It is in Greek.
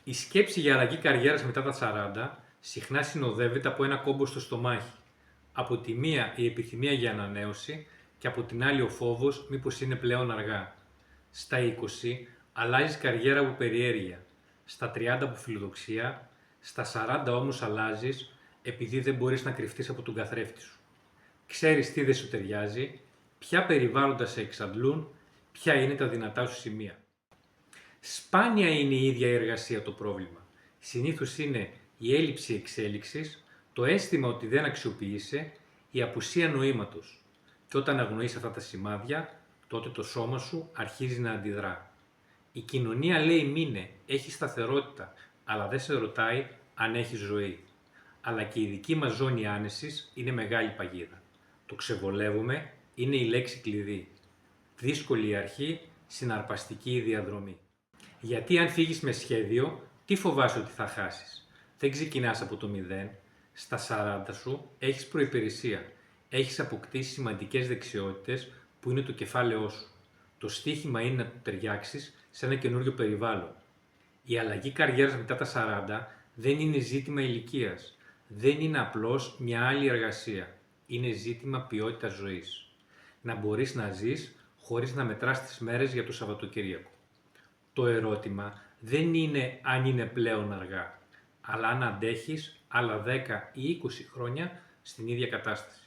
Η σκέψη για αλλαγή καριέρας μετά τα 40 συχνά συνοδεύεται από ένα κόμπο στο στομάχι. Από τη μία η επιθυμία για ανανέωση και από την άλλη ο φόβος μήπως είναι πλέον αργά. Στα 20 αλλάζεις καριέρα από περιέργεια, στα 30 από φιλοδοξία, στα 40 όμως αλλάζεις επειδή δεν μπορείς να κρυφτείς από τον καθρέφτη σου. Ξέρεις τι δεν σου ταιριάζει, ποια περιβάλλοντα σε εξαντλούν, ποια είναι τα δυνατά σου σημεία. Σπάνια είναι η ίδια η εργασία το πρόβλημα. Συνήθως είναι η έλλειψη εξέλιξης, το αίσθημα ότι δεν αξιοποιείσαι, η απουσία νοήματος. Και όταν αγνοείς αυτά τα σημάδια, τότε το σώμα σου αρχίζει να αντιδρά. Η κοινωνία λέει μείνε, έχει σταθερότητα, αλλά δεν σε ρωτάει αν έχει ζωή. Αλλά και η δική μας ζώνη άνεσης είναι μεγάλη παγίδα. Το ξεβολεύουμε είναι η λέξη κλειδί. Δύσκολη η αρχή, συναρπαστική η διαδρομή. Γιατί αν φύγεις με σχέδιο, τι φοβάσαι ότι θα χάσεις. Δεν ξεκινάς από το 0. Στα 40 σου έχεις προϋπηρεσία. Έχεις αποκτήσει σημαντικές δεξιότητες που είναι το κεφάλαιό σου. Το στίχημα είναι να το ταιριάξεις σε ένα καινούριο περιβάλλον. Η αλλαγή καριέρας μετά τα 40 δεν είναι ζήτημα ηλικίας. Δεν είναι απλώς μια άλλη εργασία. Είναι ζήτημα ποιότητας ζωής. Να μπορείς να ζεις χωρίς να μετράς τις μέρες για το Σαββατοκύριακο. Το ερώτημα δεν είναι αν είναι πλέον αργά, αλλά αν αντέχεις άλλα 10 ή 20 χρόνια στην ίδια κατάσταση.